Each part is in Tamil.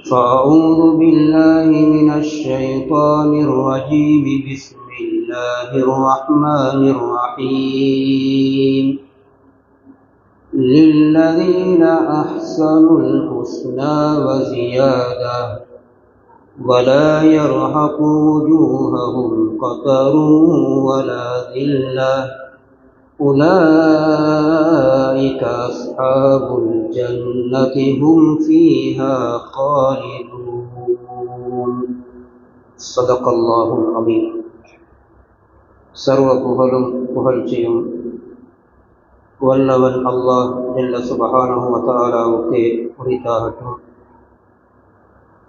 فأعوذ بالله من الشيطان الرجيم. بسم الله الرحمن الرحيم. للذين أحسنوا الحسنى وزيادة ولا يرهق وجوههم قتر ولا ذلة أولئك أصحاب الجنة هم فيها خالدون. صدق الله العظيم. சர்வ புகழும் புகழ்ச்சியும் வல்லவன் அல்லாஹ் ஜல்ல சுப்ஹானஹு வ தஆலாவுக்கு உரித்தாகட்டும்.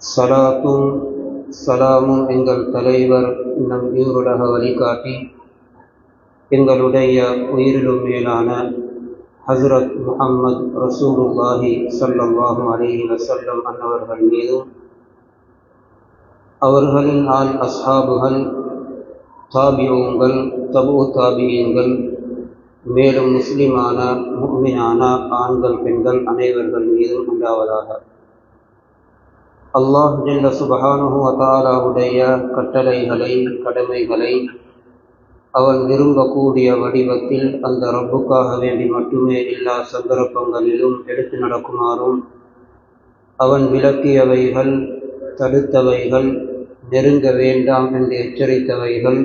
ஸலாத்தும் ஸலாமும் எங்கள் தலைவர் நம் ஈருலக வழிகாட்டி எங்களுடைய உயிரிலும் மேலான ஹஸ்ரத் முஹம்மது ரசூலுல்லாஹி ஸல்லல்லாஹு அலைஹி வஸல்லம் அன்னவர்கள் மீதும் அவர்களின் ஆல் அஸ்ஹாபுகள், தாபிஊன்கள், தபூ தாபியீன்கள், மேலும் முஸ்லிமான முஃமினான ஆண்கள் பெண்கள் அனைவர்கள் மீதும் உண்டாவதாக. அல்லாஹ் ஜல்ல சுப்ஹானஹு வ தஆலாவுடைய கட்டளைகளை, கடமைகளை அவன் விரும்பக்கூடிய வடிவத்தில் அந்த ரப்புக்காக வேண்டி மட்டுமே எல்லா சந்தர்ப்பங்களிலும் எடுத்து நடக்குமாறும், அவன் விலக்கியவைகள், தடுத்தவைகள், நெருங்க வேண்டாம் என்று எச்சரித்தவைகள்,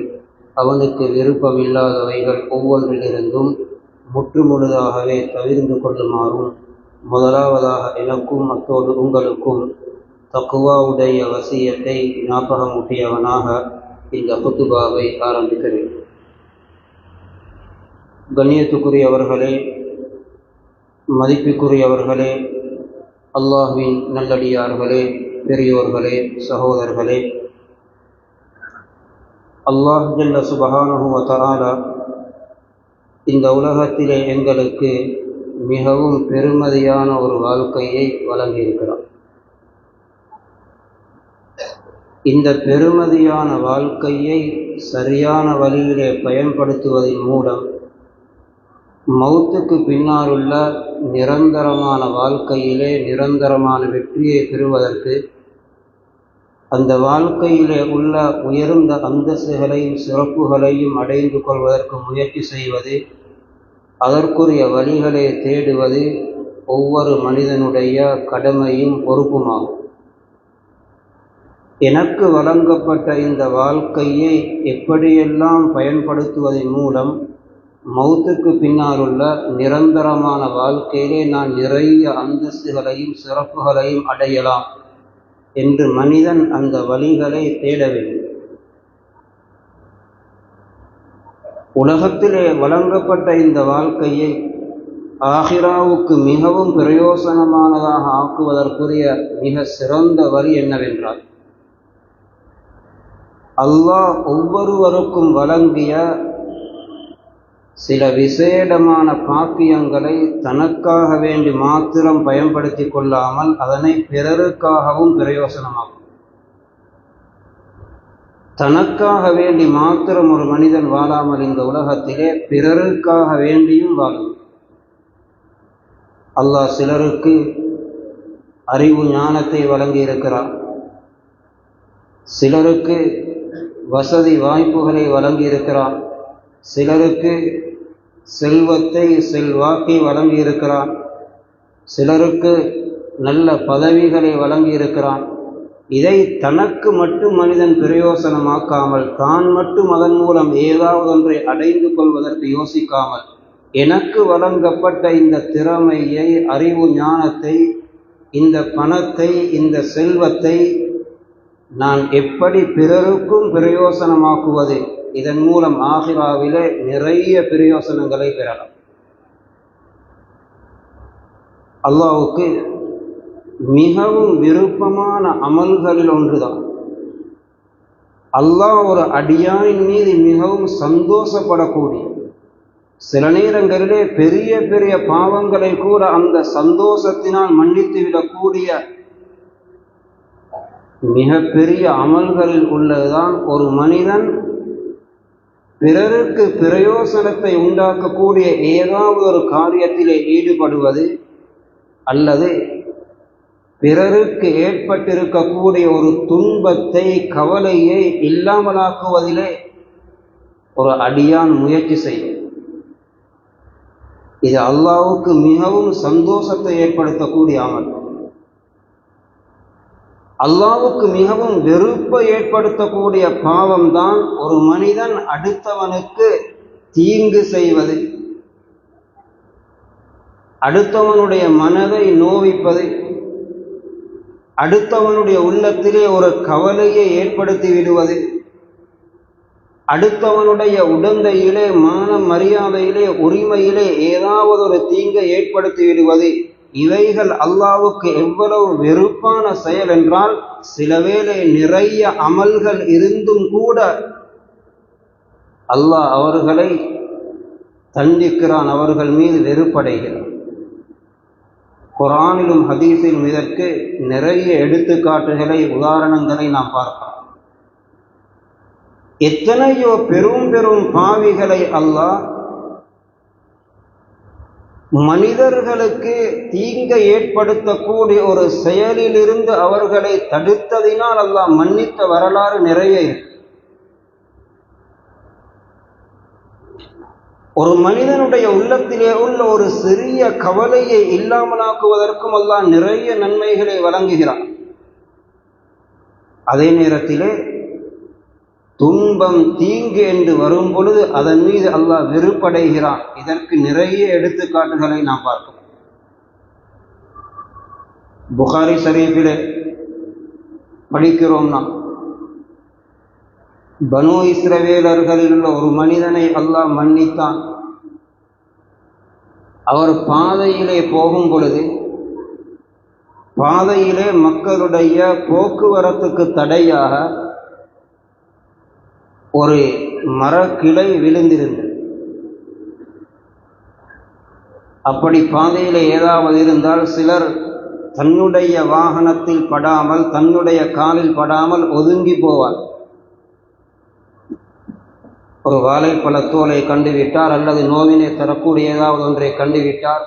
அவனுக்கு விருப்பமில்லாதவைகள் ஒவ்வொன்றிலிருந்தும் முற்றுமுழுதாகவே தவிர்ந்து கொள்ளுமாறும் முதலாவதாக எனக்கும் அத்தோடு உங்களுக்கும் தக்வாவுடைய வசியத்தை ஞாபகமூட்டியவனாக இந்த குத்துபாவை ஆரம்பிக்கிறேன். கண்ணியத்துக்குரியவர்களே, மதிப்புக்குரியவர்களே, அல்லாஹ்வின் நல்லடியார்களே, பெரியோர்களே, சகோதரர்களே, அல்லாஹ் ஜல்ல சுப்ஹானஹு வ தஆலா இந்த உலகத்திலே எங்களுக்கு மிகவும் பெருமதியான ஒரு வாழ்க்கையை வழங்கியிருக்கிறார். இந்த பெருமதியான வாழ்க்கையை சரியான வழியிலே பயன்படுத்துவதன் மூலம் மௌத்துக்கு பின்னாலுள்ள நிரந்தரமான வாழ்க்கையிலே நிரந்தரமான வெற்றியை பெறுவதற்கு, அந்த வாழ்க்கையிலே உள்ள உயர்ந்த அந்தஸ்துகளையும் சிறப்புகளையும் அடைந்து கொள்வதற்கு முயற்சி செய்வது, அதற்குரிய வழிகளை தேடுவது ஒவ்வொரு மனிதனுடைய கடமையும் பொறுப்புமாகும். எனக்கு வழங்கப்பட்ட இந்த வாழ்க்கையை எப்படியெல்லாம் பயன்படுத்துவதன் மூலம் மௌத்துக்கு பின்னாலுள்ள நிரந்தரமான வாழ்க்கையிலே நான் நிறைய அந்தஸ்துகளையும் சிறப்புகளையும் அடையலாம் என்று மனிதன் அந்த வழிகளை தேட வேண்டும். உலகத்திலே வழங்கப்பட்ட இந்த வாழ்க்கையை ஆகிராவுக்கு மிகவும் பிரயோசனமானதாக ஆக்குவதற்குரிய மிக சிறந்த வழி என்னவென்றால், அல்லாஹ் ஒவ்வொருவருக்கும் வழங்கிய சில விசேடமான பாக்கியங்களை தனக்காக வேண்டி மாத்திரம் பயன்படுத்தி கொள்ளாமல் அதனை பிறருக்காகவும் பிரயோசனமாகும். தனக்காக வேண்டி மாத்திரம் ஒரு மனிதன் வாழாமல் இந்த உலகத்திலே பிறருக்காக வேண்டியும் வாழும். அல்லாஹ் சிலருக்கு அறிவு ஞானத்தை வழங்கி இருக்கிறார், சிலருக்கு வசதி வாய்ப்புகளை வழங்கி இருக்கிறான், சிலருக்கு செல்வத்தை செல்வாக்கை வழங்கி இருக்கிறான், சிலருக்கு நல்ல பதவிகளை வழங்கி இருக்கிறான். இதை தனக்கு மட்டும் மனிதன் பிரயோசனமாக்காமல் தான் மட்டும் அதன் மூலம் ஏதாவது ஒன்றை அடைந்து கொள்வதற்கு யோசிக்காமல், எனக்கு வழங்கப்பட்ட இந்த திறமையை, அறிவு ஞானத்தை, இந்த பணத்தை, இந்த செல்வத்தை நான் எப்படி பிறருக்கும் பிரயோசனமாக்குவது, இதன் மூலம் ஆகிராவிலே நிறைய பிரயோசனங்களை பெறலாம். அல்லாஹ்வுக்கு மிகவும் விருப்பமான அமல்களில் ஒன்றுதான். அல்லாஹ் ஒரு அடியானின் மீது மிகவும் சந்தோஷப்படக்கூடிய, சில நேரங்களிலே பெரிய பெரிய பாவங்களை கூட அந்த சந்தோஷத்தினால் மன்னித்து விடக்கூடிய மிக பெரிய அமல்களில் உள்ளதுதான் ஒரு மனிதன் பிறருக்கு பிரயோசனத்தை உண்டாக்கக்கூடிய ஏதாவது ஒரு காரியத்திலே ஈடுபடுவது, அல்லது பிறருக்கு ஏற்பட்டிருக்கக்கூடிய ஒரு துன்பத்தை, கவலையை இல்லாமலாக்குவதிலே ஒரு அடியான் முயற்சி செய்யும். இது அல்லாஹ்வுக்கு மிகவும் சந்தோஷத்தை ஏற்படுத்தக்கூடிய அமல். அல்லாஹ்வுக்கு மிகவும் வெறுப்பை ஏற்படுத்தக்கூடிய பாவம்தான் ஒரு மனிதன் அடுத்தவனுக்கு தீங்கு செய்வது, அடுத்தவனுடைய மனதை நோவிப்பது, அடுத்தவனுடைய உள்ளத்திலே ஒரு கவலையை ஏற்படுத்தி விடுவது, அடுத்தவனுடைய உடந்தையிலே, மான மரியாதையிலே, உரிமையிலே ஏதாவது ஒரு தீங்கை ஏற்படுத்தி விடுவது. இவைகள் அல்லாஹ்வுக்கு எவ்வளவு வெறுப்பான செயல் என்றால், சிலவேளை நிறைய அமல்கள் இருந்தும் கூட அல்லாஹ் அவர்களை தண்டிக்கிறான், அவர்கள் மீது வெறுப்படைகிறான். குர்ஆனிலும் ஹதீஸிலும் இதற்கு நிறைய எடுத்துக்காட்டுகளை, உதாரணங்களை நாம் பார்க்கலாம். எத்தனையோ பெரும் பெரும் பாவிகளை அல்லாஹ் மனிதர்களுக்கு தீங்கை ஏற்படுத்தக்கூடிய ஒரு செயலிலிருந்து அவர்களை தடுத்ததினால் அல்லாஹ் மன்னித்த வரலாறு நிறைய இருக்கு. ஒரு மனிதனுடைய உள்ளத்திலே உள்ள ஒரு சிறிய கவலையை இல்லாமலாக்குவதற்கும் அல்லாஹ் நிறைய நன்மைகளை வழங்குகிறான். அதே நேரத்திலே துன்பம், தீங்கு என்று வரும் பொழுது அதன் மீது அல்லாஹ் வெறுப்படைகிறான். இதற்கு நிறைய எடுத்துக்காட்டுகளை நாம் பார்க்கிறோம். புகாரி ஷரீஃபிலே படிக்கிறோம் நாம், பனு இஸ்ரவேலர்களில் உள்ள ஒரு மனிதனை அல்லாஹ் மன்னித்தான். அவர் பாதையிலே போகும் பொழுது பாதையிலே மக்களுடைய போக்குவரத்துக்கு தடையாக ஒரு மரக்கிளை விழுந்திருந்தது. அப்படி பாதையில் ஏதாவது இருந்தால் சிலர் தன்னுடைய வாகனத்தில் படாமல், தன்னுடைய காலில் படாமல் ஒதுங்கி போவார். ஒரு வாழைப்பழத்தோலை கண்டுவிட்டார் அல்லது நோவினை தரக்கூடிய ஏதாவது ஒன்றை கண்டுவிட்டார்,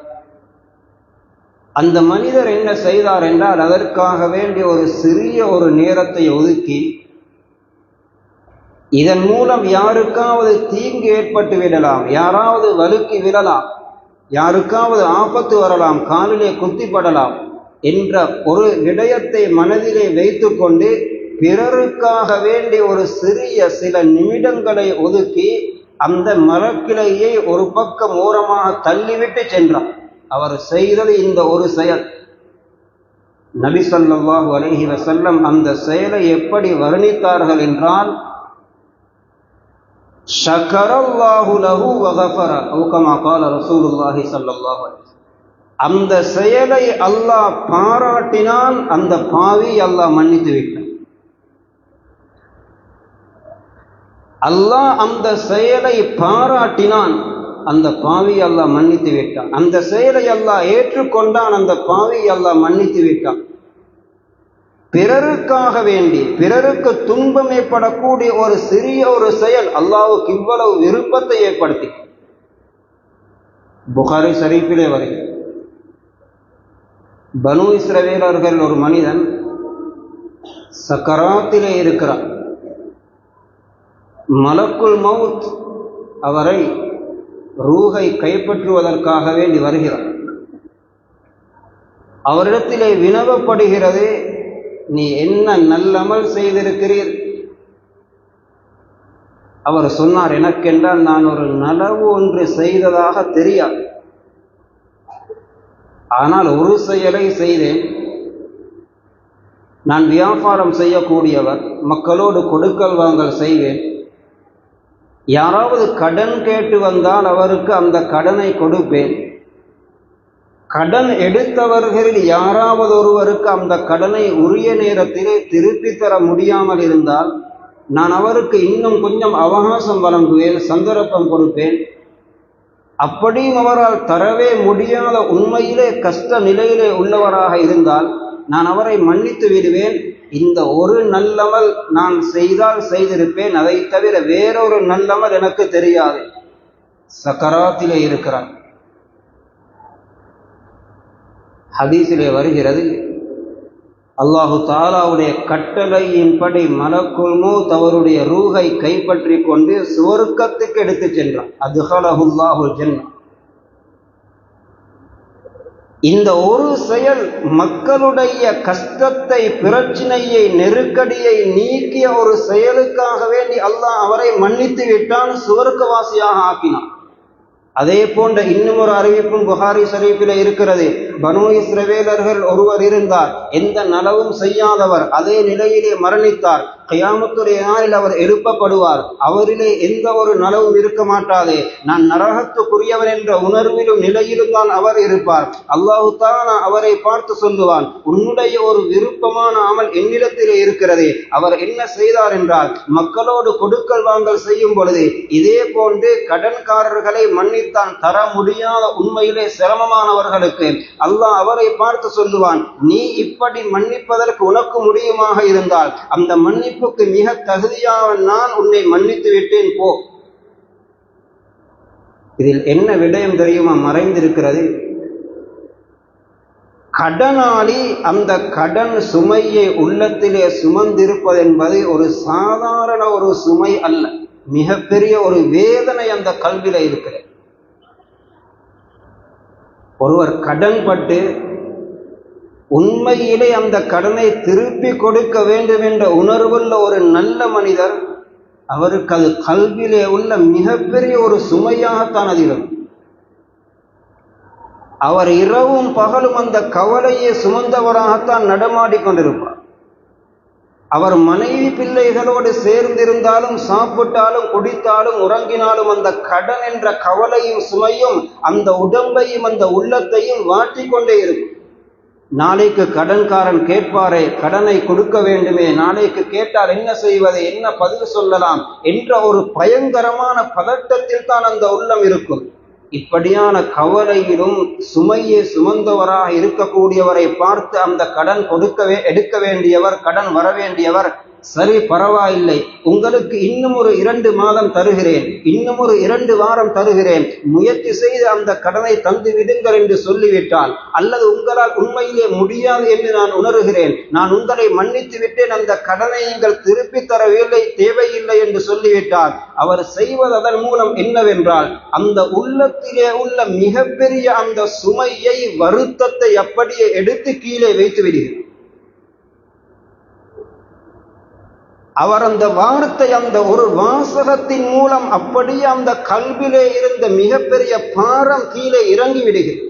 அந்த மனிதர் என்ன செய்தார் என்றால், அதற்காக வேண்டிய ஒரு சிறிய ஒரு நேரத்தை ஒதுக்கி, இதன் மூலம் யாருக்காவது தீங்கு ஏற்பட்டு விடலாம், யாராவது வழுக்கி விடலாம், யாருக்காவது ஆபத்து வரலாம், காலிலே குத்திப்படலாம் என்ற ஒரு விடயத்தை மனதிலே வைத்து கொண்டு பிறருக்காக வேண்டி ஒரு சிறிய சில நிமிடங்களை ஒதுக்கி அந்த மரக்கிளையை ஒரு பக்கம் ஓரமாக தள்ளிவிட்டு சென்றார். அவர் செய்தது இந்த ஒரு செயல். நபி ஸல்லல்லாஹு அலைஹி வஸல்லம் அந்த செயலை எப்படி வர்ணித்தார்கள் என்றால், ஷக்கரல்லாஹு லஹு வ கஃபர அவ் கமா கால ரசூலுல்லாஹி ஸல்லல்லாஹு அலைஹி வஸல்லம். அந்த செயலை அல்லாஹ் பாராட்டினான், அந்த பாவி அல்லாஹ் மன்னித்து விட்டான். அல்லாஹ் அந்த செயலை பாராட்டினான், அந்த பாவி அல்லாஹ் மன்னித்து விட்டான். அந்த செயலை அல்லாஹ் ஏற்றுக்கொண்டான், அந்த பாவி அல்லாஹ் மன்னித்து விட்டான். பிறருக்காக வேண்டி, பிறருக்கு துன்பம் ஏற்படக்கூடிய ஒரு சிறிய ஒரு செயல் அல்லாஹ்வுக்கு இவ்வளவு விருப்பத்தை ஏற்படுத்தி. புகாரி ஷரீஃபிலே வருகிறது, பனு இஸ்ரவேலர்கள் ஒரு மனிதன் சக்கராத்திலே இருக்கிறார். மலக்குல் மவுத் அவரை ரூஹை கைப்பற்றுவதற்காக வேண்டி வருகிறார். அவரிடத்திலே வினவப்படுகிறது, நீ என்ன நல்லமல் செய்திருக்கிறீர்? அவர் சொன்னார், எனக்கென்றால் நான் ஒரு நலவு ஒன்று செய்ததாக தெரியாது, ஆனால் ஒரு செயலை செய்தேன். நான் வியாபாரம் செய்யக்கூடியவர், மக்களோடு கொடுக்கல் வாங்கல் செய்வேன். யாராவது கடன் கேட்டு வந்தால் அவருக்கு அந்த கடனை கொடுப்பேன். கடன் எடுத்தவர்களில் யாராவது ஒருவருக்கு அந்த கடனை உரிய நேரத்திலே திருப்பி தர முடியாமல் இருந்தால் நான் அவருக்கு இன்னும் கொஞ்சம் அவகாசம் வழங்குவேன், சந்தர்ப்பம் கொடுப்பேன். அப்படியும் அவரால் தரவே முடியாத, உண்மையிலே கஷ்ட நிலையிலே உள்ளவராக இருந்தால் நான் அவரை மன்னித்து விடுவேன். இந்த ஒரு நல்லமல் நான் செய்தால் செய்திருப்பேன், அதை தவிர வேறொரு நல்லமல் எனக்கு தெரியாது. சக்கராத்திலே இருக்கிறார். ஹதீஸிலே வருகிறது, அல்லாஹு தாலாவுடைய கட்டளையின்படி மலக்குல் மௌத் அவருடைய ரூஹை கைப்பற்றி கொண்டு சுவர்க்கத்துக்கு எடுத்து சென்றான். அத்ஹலஹுல்லாஹுல் ஜன்னah. இந்த ஒரு செயல் மக்களுடைய கஷ்டத்தை, பிரச்சனையை, நெருக்கடியை நீக்கிய ஒரு செயலுக்காக வேண்டி அல்லாஹ் அவரை மன்னித்து விட்டான், சுவர்க்கவாசியாக ஆக்கினான். அதே போன்ற இன்னும் ஒரு அறிவிப்பும் புகாரி ஷரீஃபில் இருக்கிறது. பனு இஸ்ரவேலர்கள் ஒருவர் இருந்தார், எந்த நலவும் செய்யாதவர், அதே நிலையிலே மரணித்தார். கியாமத்துடைய நாளில் அவர் எழுப்பப்படுவார். அவரிலே எந்த ஒரு நலவும் இருக்க மாட்டாது. நான் நரகத்துக்குரியவர் என்ற உணர்விலும் நிலையிலும் தான் அவர் இருப்பார். அல்லாஹு தஆலா அவரை பார்த்து சொல்லுவான், உன்னுடைய ஒரு விருப்பமான அமல் என்னிடத்திலே இருக்கிறது. அவர் என்ன செய்தார் என்றால், மக்களோடு கொடுக்கல் வாங்கல் செய்யும் பொழுது இதே போன்று கடன்காரர்களை மன்னித்தான். தர முடியாத உண்மையிலே சிரமமானவர்களுக்கு அல்லாஹ் அவரை பார்த்து சொல்லுவான், நீ இப்படி மன்னிப்பதற்கு உனக்கு முடியுமாக இருந்தால் அந்த மன்னிப்புக்கு மிக தகுதியாக நான் உன்னை மன்னித்து விட்டேன், போ. இதில் என்ன விடயம் தெரியுமா மறைந்திருக்கிறது? கடனாளி அந்த கடன் சுமையை உள்ளத்திலே சுமந்திருப்பது என்பது ஒரு சாதாரண ஒரு சுமை அல்ல, மிகப்பெரிய ஒரு வேதனை அந்த கல்வியில இருக்கிறது. ஒருவர் கடன் பட்டு உண்மையிலே அந்த கடனை திருப்பி கொடுக்க வேண்டும் என்ற உணர்வுள்ள ஒரு நல்ல மனிதர், அவருக்கு அது கல்வியிலே உள்ள மிகப்பெரிய ஒரு சுமையாகத்தான் அது இருக்கும். அவர் இரவும் பகலும் அந்த கவலையை சுமந்தவராகத்தான் நடமாடிக்கொண்டிருப்பார். அவர் மனைவி பிள்ளைகளோடு சேர்ந்திருந்தாலும், சாப்பிட்டாலும், குடித்தாலும், உறங்கினாலும் அந்த கடன் என்ற கவலையும் சுமையும் அந்த உடம்பையும் அந்த உள்ளத்தையும் வாட்டிக்கொண்டே இருக்கும். நாளைக்கு கடன்காரன் கேட்பாரே, கடனை கொடுக்க வேண்டுமே, நாளைக்கு கேட்டால் என்ன செய்வது, என்ன பதில் சொல்லலாம் என்ற ஒரு பயங்கரமான பதட்டத்தில் தான் அந்த உள்ளம் இருக்கும். இப்படியான கவலையிலும் சுமையை சுமந்தவராக இருக்கக்கூடியவரை பார்த்து அந்த கடன் எடுக்க வேண்டியவர், கடன் வர வேண்டியவர், சரி பரவாயில்லை, உங்களுக்கு இன்னும் ஒரு 2 மாதம் தருகிறேன், இன்னும் ஒரு 2 வாரம் தருகிறேன், முயற்சி செய்து அந்த கடனை தந்து விடுங்கள் என்று சொல்லிவிட்டால், அல்லது உங்களால் உண்மையிலே முடியாது என்று நான் உணர்கிறேன், நான் உங்களை மன்னித்து விட்டேன், அந்த கடனை நீங்கள் திருப்பி தரவில்லை, தேவையில்லை என்று சொல்லிவிட்டால், அவர் செய்வது அதன் மூலம் என்னவென்றால் அந்த உள்ளத்திலே உள்ள மிகப்பெரிய அந்த சுமையை, வருத்தத்தை அப்படியே எடுத்து கீழே வைத்து விடுகிறார். அவர் அந்த வார்த்தை, அந்த ஒரு வாசகத்தின் மூலம் அப்படியே அந்த கல்விலே இருந்த மிகப்பெரிய பாரம் கீழே இறங்கி விடுகிறது.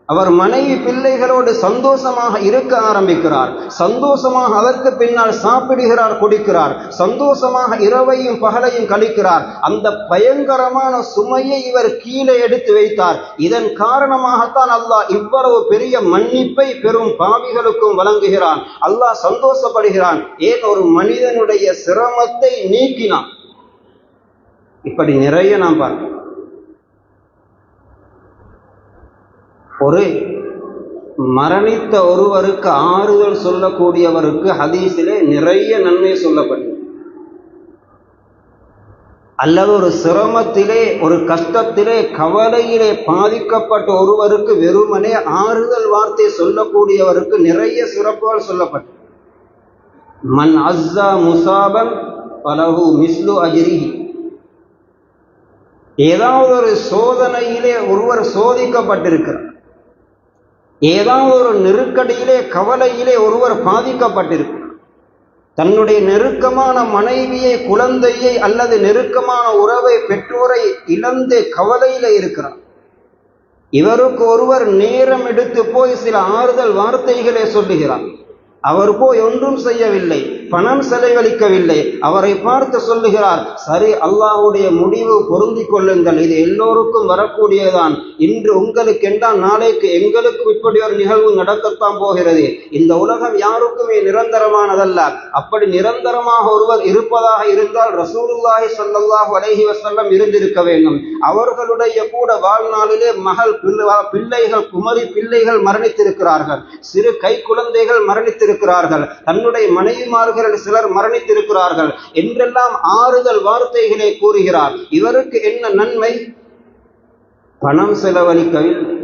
அவர் மனைவி பிள்ளைகளோடு சந்தோஷமாக இருக்க ஆரம்பிக்கிறார். சந்தோஷமாக அதற்கு பின்னால் சாப்பிடுகிறார், குடிக்கிறார். சந்தோஷமாக இரவையும் பகலையும் கழிக்கிறார். அந்த பயங்கரமான சுமையை இவர் கீழே எடுத்து வைத்தார். இதன் காரணமாகத்தான் அல்லாஹ் இவ்வளவு பெரிய மன்னிப்பை பெரும் பாவிகளுக்கும் வழங்குகிறான். அல்லாஹ் சந்தோஷப்படுகிறான். ஏன்? ஒரு மனிதனுடைய சிரமத்தை நீக்கினான். இப்படி நிறைய நாம் பார்க்கிறோம். ஒரு மரணித்த ஒருவருக்கு ஆறுதல் சொல்லக்கூடியவருக்கு ஹதீஸிலே நிறைய நன்மை சொல்லப்பட்டது. அல்லது ஒரு சிரமத்திலே, ஒரு கஷ்டத்திலே, கவலையிலே பாதிக்கப்பட்ட ஒருவருக்கு வெறுமனே ஆறுதல் வார்த்தை சொல்லக்கூடியவருக்கு நிறைய சிறப்புகள் சொல்லப்பட்டது. மன் அஸ்ஸா முசாபன் பலஹு மிஸ்லு அஜ்ரிஹி. ஏதாவது ஒரு சோதனையிலே ஒருவர் சோதிக்கப்பட்டிருக்கிறார், ஏதாவது ஒரு நெருக்கடியிலே, கவலையிலே ஒருவர் பாதிக்கப்பட்டிருக்கிறார். தன்னுடைய நெருக்கமான மனைவியை, குழந்தையை அல்லது நெருக்கமான உறவை, பெற்றோரை இழந்து கவலையில இருக்கிறார். இவருக்கு ஒருவர் நேரம் எடுத்து போய் சில ஆறுதல் வார்த்தைகளை சொல்லுகிறார். அவர் போய் ஒன்றும் செய்யவில்லை, பணம் செலவழிக்கவில்லை. அவரை பார்த்து சொல்லுகிறார், சரி, அல்லாஹ்வுடைய முடிவு பொருந்திக் கொள்ளுங்கள், இது எல்லோருக்கும் வரக்கூடியதான். இன்று உங்களுக்கு என்றால் நாளைக்கு எங்களுக்கும் இப்படி ஒரு நிகழ்வு நடக்கத்தான் போகிறது. இந்த உலகம் யாருக்குமே நிரந்தரமானதல்ல. அப்படி நிரந்தரமாக ஒருவர் இருப்பதாக இருந்தால் ரசூலுல்லாஹி ஸல்லல்லாஹு அலைஹி வஸல்லம் இருந்திருக்க வேண்டும். அவர்களுடைய கூட வாழ்நாளிலே பிள்ளைகள், குமரி பிள்ளைகள் மரணித்திருக்கிறார்கள். சிறு கை குழந்தைகள் மரணித்திருக்கிறார்கள். தன்னுடைய மனைவிமார்கள் சிலர் மரணித்திருக்கிறார்கள் என்றெல்லாம் ஆறுதல் வார்த்தைகளை கூறுகிறார். இவருக்கு என்ன நன்மை? பணம் செலவழிக்கவில்லை,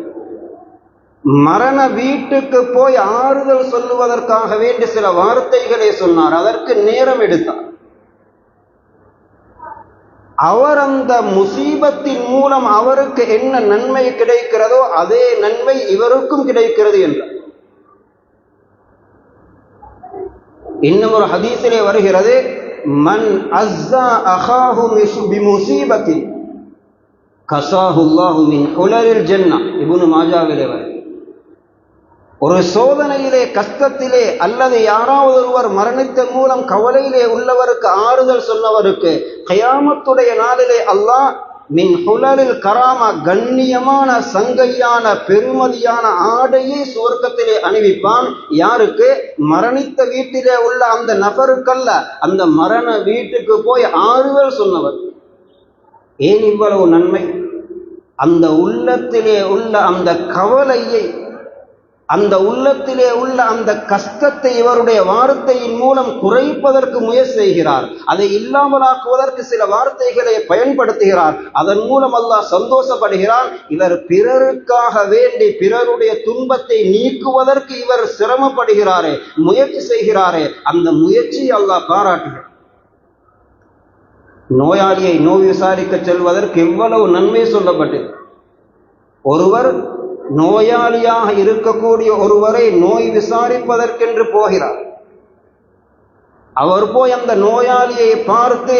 மரண வீட்டுக்கு போய் ஆறுதல் சொல்லுவதற்காக வேண்டி சில வார்த்தைகளை சொன்னார். அதற்கு நேரம் எடுத்தார். அவர் அந்த முசீபத்தின் மூலம் அவருக்கு என்ன நன்மை கிடைக்கிறதோ அதே நன்மை இவருக்கும் கிடைக்கிறது என்றார். இன்னும் ஒரு ஹதீஸிலே வருகிறது, மன் அஸ்ஸா அஹாஹு பிமுஸீபத்தின் கஸாஹுல்லாஹு மின் ஹுலலில் ஜன்னah. இப்னு மாஜாவிலே வருகிறது. ஒரு சோதனையிலே, கஷ்டத்திலே, அல்லது யாராவது ஒருவர் மரணித்த மூலம் கவலையிலே உள்ளவருக்கு ஆறுதல் சொன்னவருக்கு கியாமத்துடைய நாளிலே அல்லாஹ் மின் ஹுலலில் கராமா, கண்ணியமான சங்கையான பெருமதியான ஆடையை சுவர்க்கத்திலே அணிவிப்பான். யாருக்கு? மரணித்த வீட்டிலே உள்ள அந்த நபருக்கல்ல, அந்த மரண வீட்டுக்கு போய் ஆறுதல் சொன்னவர். ஏன் இவ்வளவு நன்மை? அந்த உள்ளத்திலே உள்ள அந்த கவலையை, அந்த உள்ளத்திலே உள்ள அந்த கஷ்டத்தை இவருடைய வார்த்தையின் மூலம் குறைப்பதற்கு முயற்சி செய்கிறார். அதை இல்லாமலாக்குவதற்கு சில வார்த்தைகளை பயன்படுத்துகிறார். அதன் மூலம் அல்லாஹ் சந்தோஷப்படுகிறான். இவர் பிறருக்காக வேண்டி பிறருடைய துன்பத்தை நீக்குவதற்கு இவர் சிரமப்படுகிறாரே, முயற்சி செய்கிறாரே, அந்த முயற்சியை அல்லாஹ் பாராட்டுகிறார். நோயாளியை நோய் விசாரிக்க செல்வதற்கு எவ்வளவு நன்மை சொல்லப்பட்டது. ஒருவர் நோயாளியாக இருக்கக்கூடிய ஒருவரை நோய் விசாரிப்பதற்கென்று போகிறார். அவர் போய் அந்த நோயாளியை பார்த்து,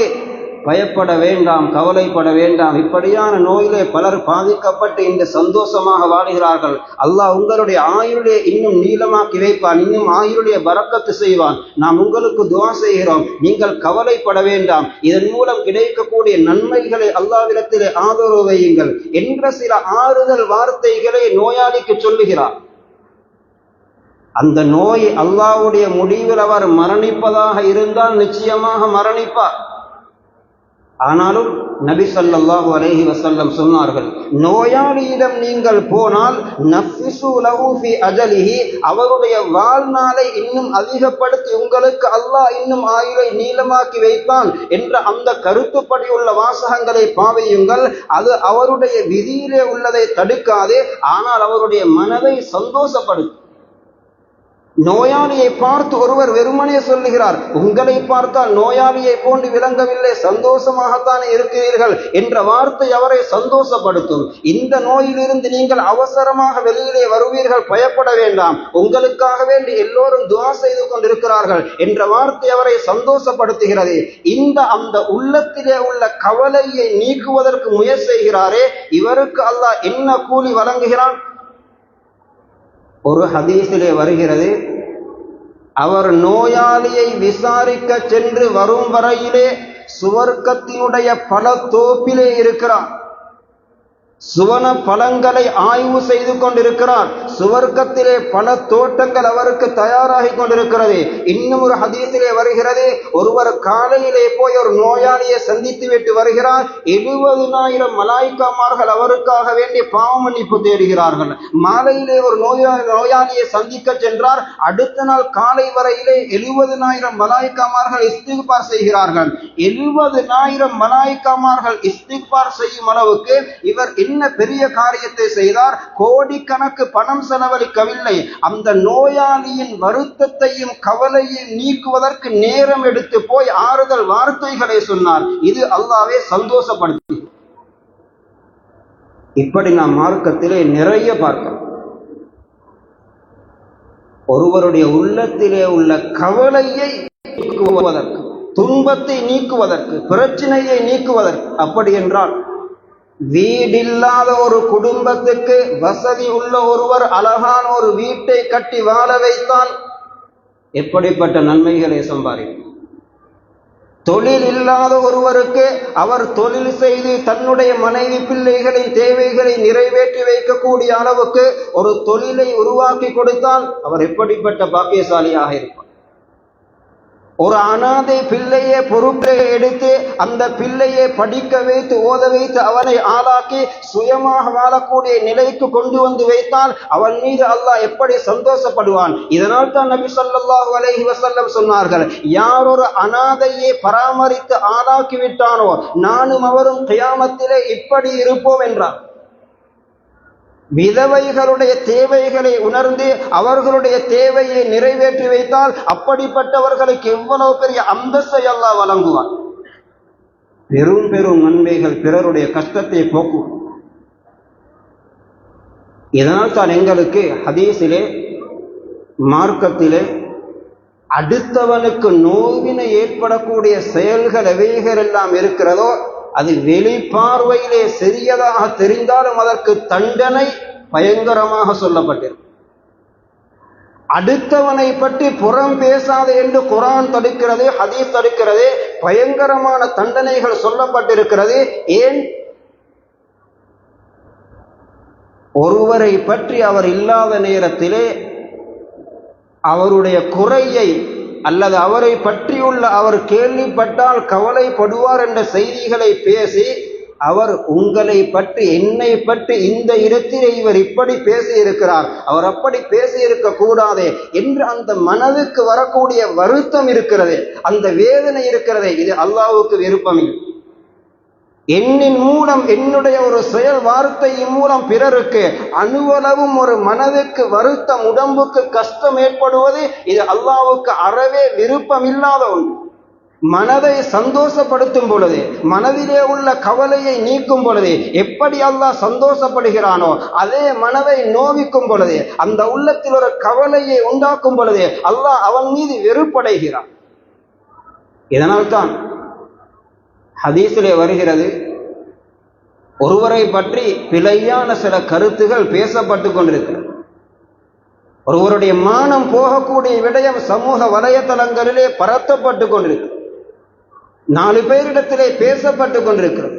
பயப்பட வேண்டாம், கவலைப்பட வேண்டாம், இப்படியான நோயிலே பலர் பாதிக்கப்பட்டு இன்று சந்தோஷமாக வாழ்கிறார்கள். அல்லாஹ் உங்களுடைய ஆயுளை இன்னும் நீளமாக்கி வைப்பான், இன்னும் ஆயுளுடைய பரக்கத்து செய்வான், நாம் உங்களுக்கு துஆ செய்கிறோம், நீங்கள் கவலைப்பட வேண்டாம், இதன் மூலம் கிடைக்கக்கூடிய நன்மைகளை அல்லாஹ்விடத்திலே ஆதரவு வையுங்கள் என்ற சில ஆறுதல் வார்த்தைகளை நோயாளிக்கு சொல்லுகிறார். அந்த நோய் அல்லாஹ்வுடைய முடிவில் அவர் மரணிப்பதாக இருந்தால் நிச்சயமாக மரணிப்பார். ஆனாலும் நபி ஸல்லல்லாஹு அலைஹி வஸல்லம் சொன்னார்கள், நோயாளியிடம் நீங்கள் போனால் நஃபிசு லஹு ஃபி அஜலிஹி, அவருடைய வாழ்நாளை இன்னும் அதிகப்படுத்தி உங்களுக்கு அல்லாஹ் இன்னும் ஆயுளை நீளமாக்கி வைப்பான் என்ற அந்த கருத்துப்படி உள்ள வாசகங்களை பாவியுங்கள். அது அவருடைய விதியிலே உள்ளதை தடுக்காது, ஆனால் அவருடைய மனதை சந்தோஷப்படுத்தும். நோயாளியை பார்த்து ஒருவர் வெறுமனே சொல்லுகிறார், உங்களை பார்த்தால் நோயாளியை போன்று விளங்கவில்லை, சந்தோஷமாகத்தான் இருக்கிறீர்கள் என்ற வார்த்தை அவரை சந்தோஷப்படுத்தும். இந்த நோயிலிருந்து நீங்கள் அவசரமாக வெளியிலே வருவீர்கள், பயப்பட வேண்டாம், உங்களுக்காக வேண்டி எல்லோரும் துஆ செய்து கொண்டிருக்கிறார்கள் என்ற வார்த்தை அவரை சந்தோஷப்படுத்துகிறது. அந்த உள்ளத்திலே உள்ள கவலையை நீக்குவதற்கு முயற்சி செய்கிறாரே, இவருக்கு அல்லாஹ் என்ன கூலி வழங்குகிறான்? ஒரு ஹதீஸிலே வருகிறது, அவர் நோயாளியை விசாரிக்க சென்று வரும் வரையிலே சுவர்க்கத்தினுடைய பல தோப்பிலே இருக்கிறார், சுவன பழங்களை ஆய்வு செய்து கொண்டிருக்கிறார், சுவர்க்கத்திலே பல தோட்டங்கள் அவருக்கு தயாராகி கொண்டிருக்கிறது. இன்னும் ஒரு ஹதீஸிலே வருகிறது, ஒருவர் காலையிலே போய் ஒரு நோயாளியை சந்தித்து விட்டு வருகிறார், 70,000 மலாய்க்காமார்கள் அவருக்காக வேண்டி பாவ மன்னிப்பு தேடுகிறார்கள். மாலையிலே ஒரு நோயாளியை சந்திக்க சென்றார், அடுத்த நாள் காலை வரையிலே 70,000 மலாய்க்காமார்கள் இஸ்திக்பார் செய்கிறார்கள். 70,000 மலாய்க்காமார்கள் இஸ்திக்பார் செய்யும் அளவுக்கு இவர் என்ன பெரிய காரியத்தை செய்தார்? கோடிக்கணக்கு பணம் செலவழிக்கவில்லை, அந்த நோயாளியின் வருத்தத்தையும் கவலையும் நீக்குவதற்கு நேரம் எடுத்து போய் ஆறுதல் வார்த்தைகளை சொன்னார். இது அல்லாஹ்வை சந்தோஷப்படுத்தி. இப்படி நாம் மார்க்கத்திலே நிறைய பார்க்கிறோம். ஒருவருடைய உள்ளத்திலே உள்ள கவலையை நீக்குவதற்கு, துன்பத்தை நீக்குவதற்கு, பிரச்சனையை நீக்குவதற்கு. அப்படி என்றால் வீடில்லாத ஒரு குடும்பத்துக்கு வசதி உள்ள ஒருவர் அழகான ஒரு வீட்டை கட்டி வாழ வைத்தால் எப்படிப்பட்ட நன்மைகளை சம்பாதிக்கும்? தொழில் இல்லாத ஒருவருக்கு அவர் தொழில் செய்து தன்னுடைய மனைவி பிள்ளைகளின் தேவைகளை நிறைவேற்றி வைக்கக்கூடிய அளவுக்கு ஒரு தொழிலை உருவாக்கி கொடுத்தால் அவர் எப்படிப்பட்ட பாக்கியசாலியாக இருப்பார்? ஒரு அனாதை பிள்ளையை பொறுப்பை எடுத்து அந்த பிள்ளையை படிக்க வைத்து ஓத வைத்து அவனை ஆளாக்கி சுயமாக வாழக்கூடிய நிலைக்கு கொண்டு வந்து வைத்தால் அவன் மீது அல்லாஹ் எப்படி சந்தோஷப்படுவான்? இதனால் தான் நபி ஸல்லல்லாஹு அலைஹி வஸல்லம் சொன்னார்கள், யார் ஒரு அனாதையை பராமரித்து ஆளாக்கி விட்டானோ நானும் அவரும் கியாமத்திலே இப்படி இருப்போம் என்றார். விதவைகளுடைய தேவைகளை உணர்ந்து அவர்களுடைய தேவையை நிறைவேற்றி வைத்தால் அப்படிப்பட்டவர்களுக்கு எவ்வளவு பெரிய அந்தஸ்தை அல்லாஹ் வழங்குவார். பெரும் பெரும் நன்மைகள், பிறருடைய கஷ்டத்தை போக்கும். இதனால் தான் எங்களுக்கு ஹதீஸிலே, மார்க்கத்திலே அடுத்தவனுக்கு நோவினை ஏற்படக்கூடிய செயல்கள் எவைகள் எல்லாம் இருக்கிறதோ அது வெளிப்பார்வையிலே சிறியதாக தெரிந்தாலும் அதற்கு தண்டனை பயங்கரமாக சொல்லப்பட்டிருக்கும். அடுத்தவனை பற்றி புறம் பேசாதே என்று குர்ஆன் தடுக்கிறது, ஹதீஸ் தடுக்கிறது. பயங்கரமான தண்டனைகள் சொல்லப்பட்டிருக்கிறது. ஏன்? ஒருவரை பற்றி அவர் இல்லாத நேரத்திலே அவருடைய குறையை அல்லது அவரை பற்றியுள்ள அவர் கேள்விப்பட்டால் கவலைப்படுவார் என்ற செய்திகளை பேசி அவர் உங்களை பற்றி, என்னை பற்றி இந்த இடத்திலே இவர் இப்படி பேசி இருக்கிறார், அவர் அப்படி பேசி இருக்க கூடாதே என்று அந்த மனதுக்கு வரக்கூடிய வருத்தம் இருக்கிறது, அந்த வேதனை இருக்கிறது. இது அல்லாஹ்வுக்கு விருப்பமில்லை. என்னின் மூலம், என்னுடைய ஒரு செயல் வார்த்தையின் மூலம் பிறருக்கு அணுவளவும் ஒரு மனதுக்கு வருத்தம், உடம்புக்கு கஷ்டம் ஏற்படுவது இது அல்லாஹ்வுக்கு அறவே விருப்பமில்லாத ஒன்று. மனதை சந்தோஷப்படுத்தும் பொழுது, மனதிலே உள்ள கவலையை நீக்கும் பொழுது எப்படி அல்லாஹ் சந்தோஷப்படுகிறானோ அதே மனதை நோவிக்கும் பொழுது, அந்த உள்ளத்தில் ஒரு கவலையை உண்டாக்கும் பொழுது அல்லாஹ் அவன் மீது வெறுப்படைகிறான். இதனால்தான் ஹதீஸிலே வருகிறது, ஒருவரை பற்றி பிழையான சில கருத்துகள் பேசப்பட்டு கொண்டிருக்கிறது. ஒருவருடைய மானம் போகக்கூடிய விடயம் சமூக வலைத்தளங்களிலே பரத்தப்பட்டு கொண்டிருக்கிறது. 4 பேரிடத்திலே பேசப்பட்டு கொண்டிருக்கிறது.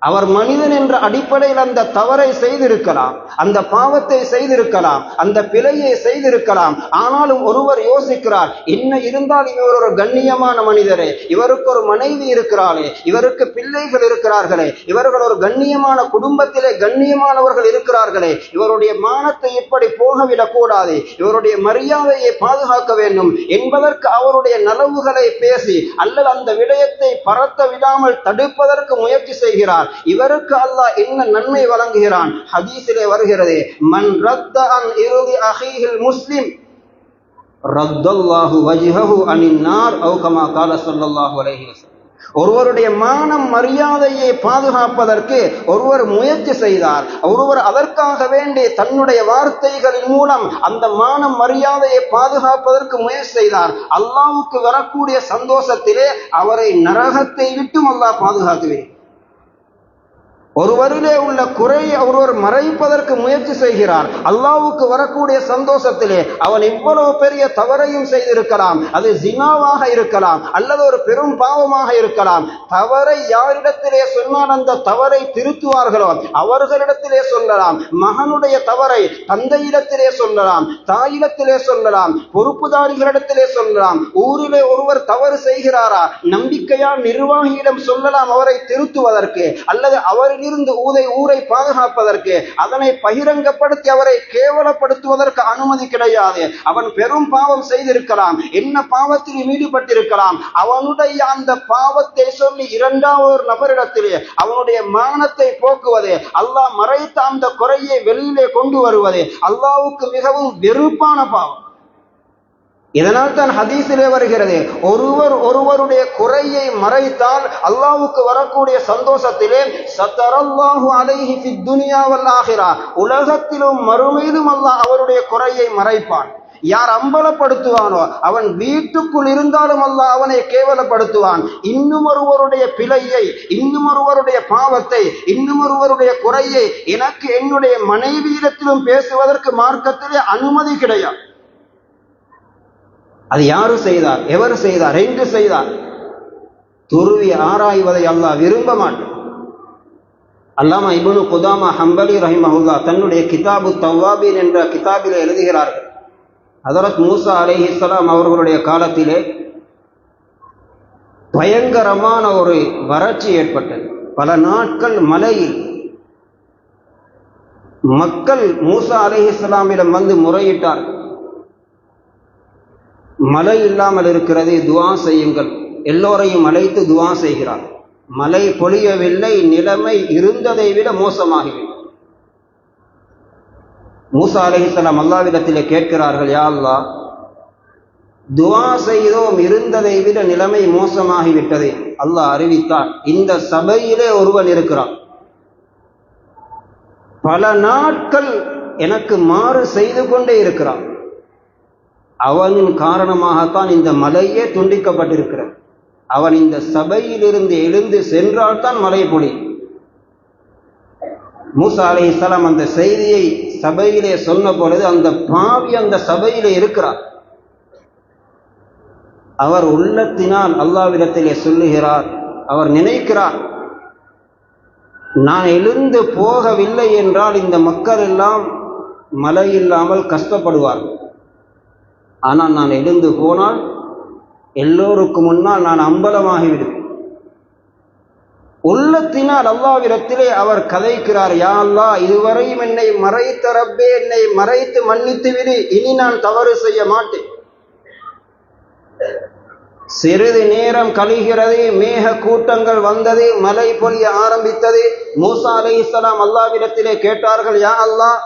அவர் மனிதன் என்ற அடிப்படையில் அந்த தவறை செய்திருக்கலாம், அந்த பாவத்தை செய்திருக்கலாம், அந்த பிழையை செய்திருக்கலாம். ஆனாலும் ஒருவர் யோசிக்கிறார், என்ன இருந்தால் இவர் ஒரு கண்ணியமான மனிதரே, இவருக்கு ஒரு மனைவி இருக்கிறாளே, இவருக்கு பிள்ளைகள் இருக்கிறார்களே, இவர்கள் ஒரு கண்ணியமான குடும்பத்திலே கண்ணியமானவர்கள் இருக்கிறார்களே, இவருடைய மானத்தை இப்படி போகவிடக் கூடாது, இவருடைய மரியாதையை பாதுகாக்க வேண்டும் என்பதற்கு அவருடைய நலவுகளை பேசி அல்லது அந்த விடயத்தை பரத்த விடாமல் தடுப்பதற்கு முயற்சி செய்கிறார். இவருக்கு அல்லாஹ் என்ன நன்மை வழங்குகிறான்? ஹதீஸிலே வருகிறது, மன் ரத்த அன் இர்தி அஹீஹில் முஸ்லிம் ரத்தல்லாஹு வஜ்ஹஹு அனின் நார் அவ் கமா கால ஸல்லல்லாஹு அலைஹி வஸல்லம். ஒருவருடைய மானம் மரியாதையை பாதுகாப்பதற்கு ஒருவர் முயற்சி செய்தார், ஒருவர் அதற்காக வேண்டி தன்னுடைய வார்த்தைகளின் மூலம் அந்த மானம் மரியாதையை பாதுகாப்பதற்கு முயற்சி செய்தார். அல்லாஹ்வுக்கு வரக்கூடிய சந்தோஷத்திலே அவரை நரகத்தை விட்டும் அல்லாஹ் பாதுகாக்குவேன். ஒருவரிலே உள்ள குறையை ஒருவர் மறைப்பதற்கு முயற்சி செய்கிறார், அல்லாஹ்வுக்கு வரக்கூடிய சந்தோஷத்திலே அவன் இவ்வளவு பெரிய தவறையும் செய்திருக்கலாம், அது ஜினாவாக இருக்கலாம் அல்லது ஒரு பெரும் பாவமாக இருக்கலாம். தவறை யாரிடத்திலே சொன்னால் அந்த தவறை திருத்துவார்களோ அவர்களிடத்திலே சொல்லலாம். மகனுடைய தவறை தந்தையிடத்திலே சொல்லலாம், தாயிடத்திலே சொல்லலாம், பொறுப்புதாரிகளிடத்திலே சொல்லலாம். ஊரிலே ஒருவர் தவறு செய்கிறாரா, நம்பிக்கையால் நிர்வாகியிடம் சொல்லலாம் அவரை திருத்துவதற்கு, அல்லது அவரில் இருந்து ஊரை பாதுகாப்பதற்கு. அதனை பகிரங்கப்படுத்தி அவரை கேவலப்படுத்துவதற்கு அனுமதி கிடையாது. அவன் பெரும் பாவம் செய்திருக்கலாம், என்ன பாவத்தில் ஈடுபட்டிருக்கலாம், அவனுடைய அந்த பாவத்தை சொல்லி 2வது நபரிடத்திலே அவனுடைய மானத்தை போக்குவது, அல்லாஹ் மறைத்த அந்த குறையை வெளியிலே கொண்டு வருவது அல்லாஹ்வுக்கு மிகவும் வெறுப்பான பாவம். இதனால் தான் ஹதீஸிலே வருகிறது, ஒருவருடைய குறையை மறைத்தால் அல்லாஹ்வுக்கு வரக்கூடிய சந்தோஷத்திலே சத்தரல்லாஹு அலைஹி ஃபித் துன்யா வல் ஆகிரா, உலகத்திலும் மறுமையிலும் அல்லாஹ் அவருடைய குறையை மறைப்பான். யார் அம்பலப்படுத்துவானோ அவன் வீட்டுக்குள் இருந்தாலும் அல்லாஹ் அவனை கேவலப்படுத்துவான். இன்னும் ஒருவருடைய பிழையை, இன்னும் ஒருவருடைய பாவத்தை, இன்னும் ஒருவருடைய குறையை எனக்கு என்னுடைய மனைவியிடத்திலும் பேசுவதற்கு மார்க்கத்திலே அனுமதி கிடையாது. அது யாரு செய்தார், எவர் செய்தார், எங்கு செய்தார், துருவி ஆராய்வதை அல்லாஹ் விரும்ப மாட்டான். அல்லாமா இப்னு குதாமா ஹம்பலி ரஹிமஹுல்லாஹ் தன்னுடைய கிதாபு தவ்வாபீன் என்ற கிதாபிலே எழுதுகிறார்கள், ஹதரத் மூசா அலைஹிஸ்ஸலாம் அவர்களுடைய காலத்திலே பயங்கரமான ஒரு வறட்சி ஏற்பட்டது. பல நாட்கள் மழையில் மக்கள் மூசா அலைஹிஸ்ஸலாமிடம் வந்து முறையிட்டார்கள், மழை இல்லாமல் இருக்கிறது, துஆ செய்யுங்கள். எல்லோரையும் அழைத்து துஆ செய்கிறார். மழை பொழியவில்லை, நிலைமை இருந்ததை விட மோசமாகிவிட்டது. மூசா அலைஹிஸ்ஸலாம் அல்லாஹ்விடத்திலே கேட்கிறார்கள், யா அல்லாஹ், துஆ செய்தோம், இருந்ததை விட நிலைமை மோசமாகிவிட்டது. அல்லாஹ் அறிவித்தார், இந்த சபையிலே ஒருவன் இருக்கிறான், பல நாட்கள் எனக்கு மாறு செய்து கொண்டே இருக்கிறான், அவனின் காரணமாகத்தான் இந்த மலையே துண்டிக்கப்பட்டிருக்கிறது. அவன் இந்த சபையிலிருந்து எழுந்து சென்றால்தான் மலை பொழியும். மூசா அலைஹிஸ்ஸலாம் அந்த செய்தியை சபையிலே சொன்ன பொழுது அந்த பாவி அந்த சபையிலே இருக்கிறார். அவர் உள்ளத்தினால் அல்லாஹ்விடத்திலே சொல்லுகிறார், அவர் நினைக்கிறார், நான் எழுந்து போகவில்லை என்றால் இந்த மக்கள் எல்லாம் மழை இல்லாமல் கஷ்டப்படுவார். ஆனால் நான் எழுந்து போனால் எல்லோருக்கு முன்னால் நான் அம்பலமாகிவிடுவேன். உள்ளத்தினால் அல்லாஹ்விடத்திலே அவர் கதைக்கிறார், யா அல்லாஹ், இதுவரையும் என்னை மறைத்த ரப்பே, என்னை மறைத்து மன்னித்து விடு, இனி நான் தவறு செய்ய மாட்டேன். சிறிது நேரம் கழிகிறது, மேக கூட்டங்கள் வந்தது, மழை பொழிய ஆரம்பித்தது. மூசா அலைஹிஸ்ஸலாம் அல்லாஹ்விடத்திலே கேட்டார்கள், யா அல்லாஹ்,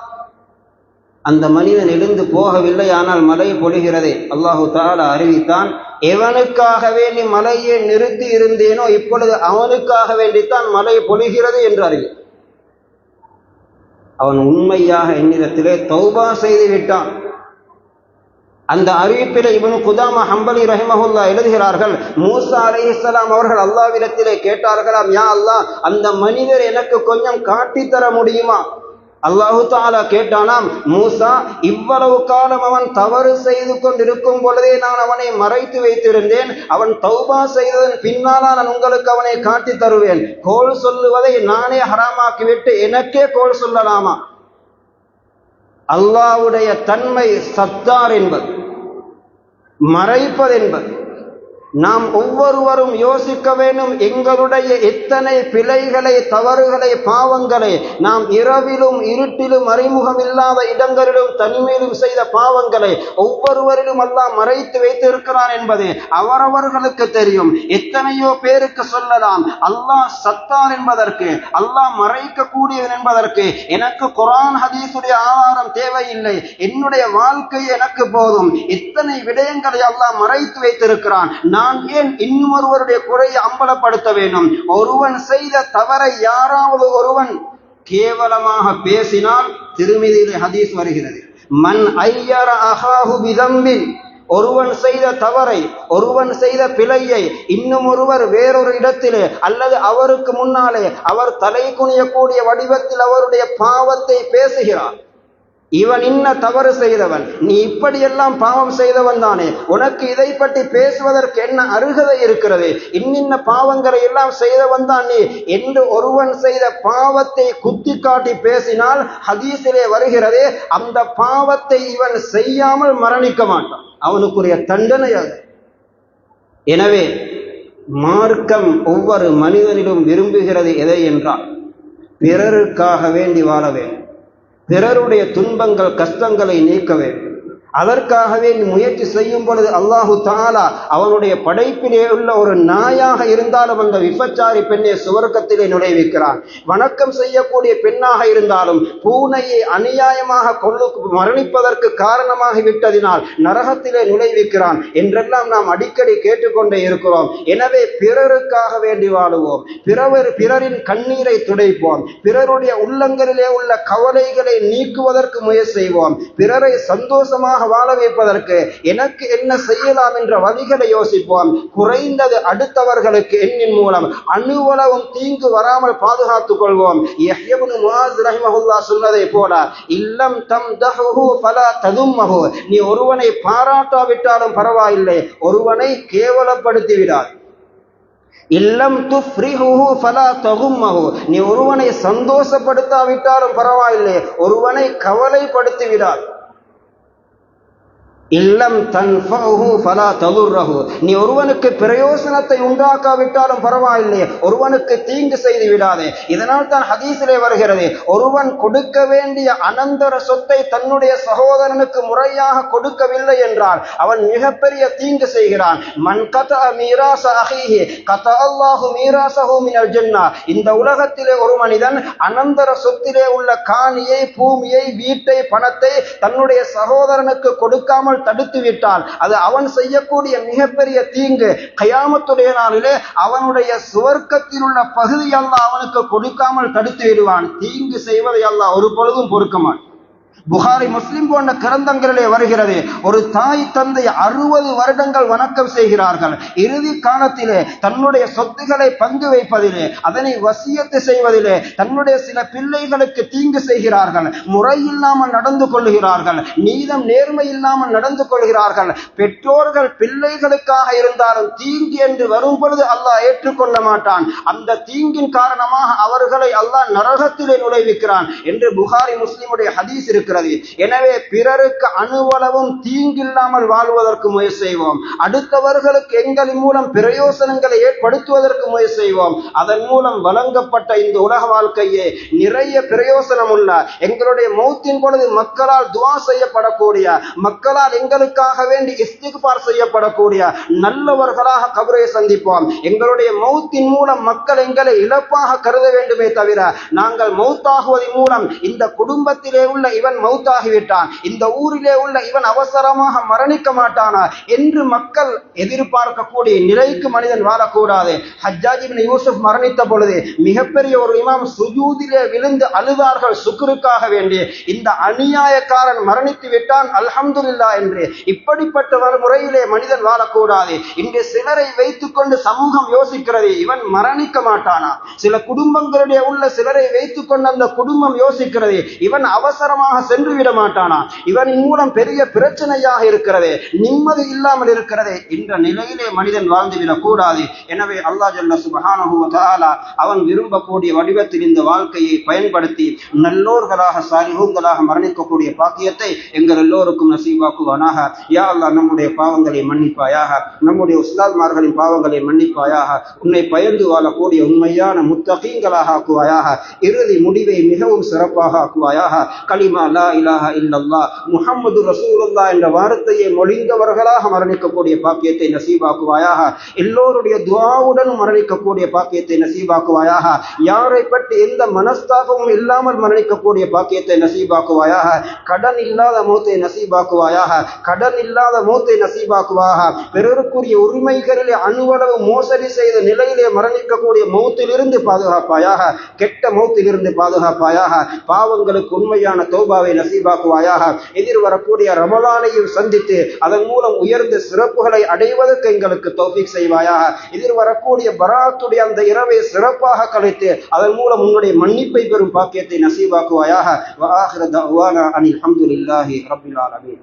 அந்த மனிதன் எழுந்து போகவில்லை, ஆனால் மழை பொழிகிறது. அல்லாஹு தஆலா அறிவித்தான், எவனுக்காக வேண்டி மழையை நிறுத்தி இருந்தேனோ இப்பொழுது அவனுக்காக வேண்டித்தான் மழை பொழிகிறது என்று அறிவி. அவன் உண்மையாக என்னிடத்திலே தௌபா செய்து விட்டான். அந்த அறிவிப்பிலே இப்னு குதாமா ஹம்பலி ரஹிமஹுல்லாஹ் எழுதுகிறார்கள், மூசா அலைஹிஸ்ஸலாம் அவர்கள் அல்லாஹ்விடத்திலே கேட்டார்களாம், யா அல்லாஹ், அந்த மனிதர் எனக்கு கொஞ்சம் காட்டித்தர முடியுமா? அல்லாஹு தஆலா கேட்டானாம், மூசா, இவ்வளவு காலம் அவன் தவறு செய்து கொண்டிருக்கும் பொழுதே நான் அவனை மறைத்து வைத்திருந்தேன். அவன் தௌபா செய்ததன் பின்னாலா நான் உங்களுக்கு அவனை காட்டி தருவேன். கோல் சொல்லுவதை நானே ஹராமாக்கிவிட்டு எனக்கே கோல் சொல்லலாமா? அல்லாஹ்வுடைய தன்மை சத்தார் என்பது, மறைப்பதென்பது. நாம் ஒவ்வொருவரும் யோசிக்க வேண்டும், எங்களுடைய எத்தனை பிழைகளை, தவறுகளை, பாவங்களை நாம் இரவிலும் இருட்டிலும் அறிமுகம் இல்லாத இடங்களிலும் தனிமையிலும் செய்த பாவங்களை ஒவ்வொருவரிலும் அல்லாஹ் மறைத்து வைத்திருக்கிறான் என்பது அவரவர்களுக்கு தெரியும். எத்தனையோ பேருக்கு சொல்லலாம், அல்லாஹ் சத்தார் என்பதற்கு, அல்லாஹ் மறைக்க கூடியவன் என்பதற்கு எனக்கு குர்ஆன் ஹதீஸுடைய ஆதாரம் தேவையில்லை, என்னுடைய வாழ்க்கை எனக்கு போதும். எத்தனை விடயங்களை அல்லாஹ் மறைத்து வைத்திருக்கிறான். நான் ஏன் இன்னொருவருடைய குறையை அம்பலப்படுத்த வேண்டும்? ஒருவன் செய்த தவறை யாராவது ஒருவன் கேவலமாக பேசினால் திருமிதியிலே ஹதீஸ் வருகிறது, மன் ஐயர அஹாஹு பிதம்பின், ஒருவன் செய்த தவறை, ஒருவன் செய்த பிழையை இன்னும் ஒருவர் வேறொரு இடத்திலே அல்லது அவருக்கு முன்னாலே அவர் தலை குனியக்கூடிய வடிவத்தில் அவருடைய பாவத்தை பேசுகிறார். இவன் இன்ன தவறு செய்தவன், நீ இப்படியெல்லாம் பாவம் செய்தவன் தானே, உனக்கு இதை பற்றி பேசுவதற்கு என்ன அருகதை இருக்கிறது, இன்னின்ன பாவங்களை எல்லாம் செய்தவன் தான் நீ என்று ஒருவன் செய்த பாவத்தை குத்தி காட்டி பேசினால் ஹதீஸிலே வருகிறது, அந்த பாவத்தை இவன் செய்யாமல் மரணிக்க மாட்டான், அவனுக்குரிய தண்டனை அது. எனவே மார்க்கம் ஒவ்வொரு மனிதனிலும் விரும்புகிறது எதை என்றால், பிறருக்காக வேண்டி வாழ வேண்டும், பிறருடைய துன்பங்கள் கஷ்டங்களை நீக்க வேண்டும். அதற்காகவே முயற்சி செய்யும் பொழுது அல்லாஹு தஆலா அவனுடைய படைப்பிலே உள்ள ஒரு நாயாக இருந்தாலும் அந்த விபச்சாரி பெண்ணை சுவர்க்கத்திலே நுழைவிக்கிறான். வணக்கம் செய்யக்கூடிய பெண்ணாக இருந்தாலும் பூனையை அநியாயமாக மரணிப்பதற்கு காரணமாகி விட்டதினால் நரகத்திலே நுழைவிக்கிறான் என்றெல்லாம் நாம் அடிக்கடி கேட்டுக்கொண்டே இருக்கிறோம். எனவே பிறருக்காக வேண்டி வாழுவோம், பிறரின் கண்ணீரை துடைப்போம், பிறருடைய உள்ளங்களிலே உள்ள கவலைகளை நீக்குவதற்கு முயற்சி செய்வோம், பிறரை சந்தோஷமாக வாழ வைப்பதற்கு எனக்கு என்ன செய்யலாம் என்ற வழிகளை யோசிப்போம். குறைந்தது அடுத்தவர்களுக்கு எண்ணின் மூலம் அணுவளவும் தீங்கு வராமல் பாதுகாத்துக் கொள்வோம். யஹ்யா இப்னு முஆஸ் ரஹிமஹுல்லாஹ் சொன்னதை போல, இல்லம் தம்தஹு ஃபலா ததும்மஹு, நீ ஒருவனை பாராட்டாவிட்டாலும் பரவாயில்லை, ஒருவனை கேவலப்படுத்தி விடாது. இல்லம் துஃப்ரிஹு ஃபலா தகும்மஹு, நீ ஒருவனை சந்தோஷப்படுத்தாவிட்டாலும் பரவாயில்லை, ஒருவனை கவலைப்படுத்தி விடாது. இல்லம் தன்ஃபஹு ஃபலா ததுர்ரஹு. நீ ஒருவனுக்கு பிரயோசனத்தை உண்டாக்காவிட்டாலும் பரவாயில்லை, ஒருவனுக்கு தீங்கு செய்து விடாதே. இதனால் தான் ஹதீஸிலே வருகிறது, ஒருவன் கொடுக்க வேண்டிய அனந்தர சொத்தை தன்னுடைய சகோதரனுக்கு முறையாக கொடுக்கவில்லை என்றால் அவன் மிகப்பெரிய தீங்கு செய்கிறான். மன் கதஅ மீராஸ அஹீஹி கதஅ அல்லாஹு மீராஸஹு மினல் ஜன்னah. இந்த உலகத்திலே ஒரு மனிதன் அனந்தர சொத்திலே உள்ள காணியை, பூமியை, வீட்டை, பணத்தை தன்னுடைய சகோதரனுக்கு கொடுக்காமல் தடுத்து விட்டால் அது அவன் செய்யக்கூடிய மிகப்பெரிய தீங்கு. கயாமத்துடைய நாளிலே அவனுடைய சுவர்க்கத்தில் உள்ள பகுதி அல்லாஹ் அவனுக்கு கொடுக்காமல் தடுத்து விடுவான். தீங்கு செய்வதை அல்லாஹ் ஒரு பொழுதும் பொறுக்க மாட்டான். புகாரி, முஸ்லிம் போன்ற கிரந்தங்களிலே வருகிறது, ஒரு தாய் தந்தை 60 வருடங்கள் வணக்கம் செய்கிறார்கள். இறுதி காலத்திலே தன்னுடைய சொத்துக்களை பங்கு வைப்பதிலே, அதனை வசியத்து செய்வதிலே தன்னுடைய சில பிள்ளைகளுக்கு தீங்கு செய்கிறார்கள். முறை இல்லாமல் நடந்து கொள்கிறார்கள், நீதம் நேர்மை இல்லாமல் நடந்து கொள்கிறார்கள். பெற்றோர்கள் பிள்ளைகளுக்காக இருந்தாலும் தீங்கு என்று வரும் பொழுது அல்லாஹ் ஏற்றுக்கொள்ள மாட்டான். அந்த தீங்கின் காரணமாக அவர்களை அல்லாஹ் நரகத்திலே நுழைவிக்கிறான் என்று புகாரி, முஸ்லிமுடைய ஹதீஸ் இருக்கிறது. எனவே பிறருக்கு அணுவளவும் தீங்கில்லாமல் வாழ்வதற்கு முயற்சி செய்வோம். அடுத்தவர்களுக்கு எங்களின் மூலம் பிரயோசனங்களை ஏற்படுத்துவதற்கு முயற்சி செய்வோம். அதன் மூலம் வழங்கப்பட்ட இந்த உலக வாழ்க்கையே நிறைய பிரயோசனம் உள்ள, எங்களுடைய மௌத்தின் பொழுது மக்களால் துஆ செய்யப்படக்கூடிய, மக்களால் எங்களுக்காக வேண்டி இஸ்திக்பார் செய்யப்படக்கூடிய நல்லவர்களாக கபரை சந்திப்போம். எங்களுடைய மௌத்தின் மூலம் மக்கள் எங்களை இழப்பாக கருத வேண்டுமே தவிர, நாங்கள் மௌத்தாகுவதன் மூலம் இந்த குடும்பத்திலே உள்ள இவன் மௌத்தாகிவிட்டான், இந்த ஊரிலே உள்ள இவன் அவசரமாக மரணிக்க மாட்டானா என்று மக்கள் எதிர்பார்க்கக்கூடிய நிலைக்கு மனிதன் வாழக்கூடாது. ஹஜ்ஜாஜ் இப்னு யூசுப் மரணித்த பொழுது மிகப்பெரிய ஒரு இமாம் சுஜூதிலே விழுந்து அழுதார்கள் சுக்ருக்காக வேண்டி. இந்த அநியாயக்காரன் மரணித்து விட்டான் அல்ஹம்துலில்லாஹ் என்று. இப்படிப்பட்ட முறையிலே மனிதன் வாழக்கூடாது. இன்று சிலரை வைத்துக் கொண்டு சமூகம் யோசிக்கிறது, இவன் மரணிக்க மாட்டானா. சில குடும்பங்களிலே உள்ள சிலரை வைத்துக் கொண்டு அந்த குடும்பம் யோசிக்கிறது, இவன் அவசரமாக சென்று விட மாட்டானா, இவனின் மூலம் பெரிய பிரச்சனையாக இருக்கிறது, நிம்மதி இல்லாமல் இருக்கிறது என்ற நிலையிலே மனிதன் வாழ்ந்துவிடக் கூடாது. எனவே அல்லாஹ் ஜல்ல சுப்ஹானஹு வ தஆலா அவன் விரும்பக்கூடிய வடிவத்தில் இந்த வாழ்க்கையை பயன்படுத்தி நல்லோர்களாக, சாலிஹூன்களாக மரணிக்கக்கூடிய பாக்கியத்தை எங்கள் எல்லோருக்கும் நசீபாக்குவானாக. யா அல்லாஹ், நம்முடைய பாவங்களை மன்னிப்பாயாக, நம்முடைய உஸ்தாத்மார்களின் பாவங்களை மன்னிப்பாயாக, உன்னை பயந்து வாழக்கூடிய உண்மையான முத்தகீன்களாக ஆக்குவாயாக, இறுதி முடிவை மிகவும் சிறப்பாக ஆக்குவாயாக. கலிமா லா இலாஹ இல்லல்லாஹ் முஹம்மது ரசூலுல்லாஹ் என்ற வார்த்தையை மொழிந்தவர்களாக மரணிக்கக்கூடிய பாக்கியத்தை நசீபாக்குவாயாக. எல்லோருடைய துஆவுடன் மரணிக்கக்கூடிய பாக்கியத்தை நசீபாக்குவாயாக. யாரை பற்றி எந்த மனஸ்தாபமும் இல்லாமல் மரணிக்கக்கூடிய பாக்கியத்தை நசீபாக்குவாயாக. கடன் இல்லாத மௌத்தை நசீபாக்குவாயாக. கடன் இல்லாத மௌத்தை நசீபாக்குவாயாக. பிறருக்குரிய உரிமைகளிலே அணுவளவு மோசடி செய்த நிலையிலே மரணிக்கக்கூடிய மௌத்திலிருந்து பாதுகாப்பாயாக. கெட்ட மௌத்திலிருந்து பாதுகாப்பாயாக. பாவங்களுக்கு உண்மையான தௌபாவை நசீபாக்குவாயாக. எதிர்வரக்கூடிய ரமலானையும் சந்தித்து அதன் மூலம் உயர்ந்த சிறப்புகளை அடைவதற்கு எங்களுக்கு தௌஃபீக் செய்வாயாக. எதிர்வரக்கூடிய பராத்துடைய அந்த இரவை சிறப்பாக கழித்து அதன் மூலம் உன்னுடைய மன்னிப்பை பெறும் பாக்கியத்தை நசீபாக்குவாயாக. வ ஆகிரு தஅவானா அனில் ஹம்துலில்லாஹி ரப்பில் ஆலமீன்.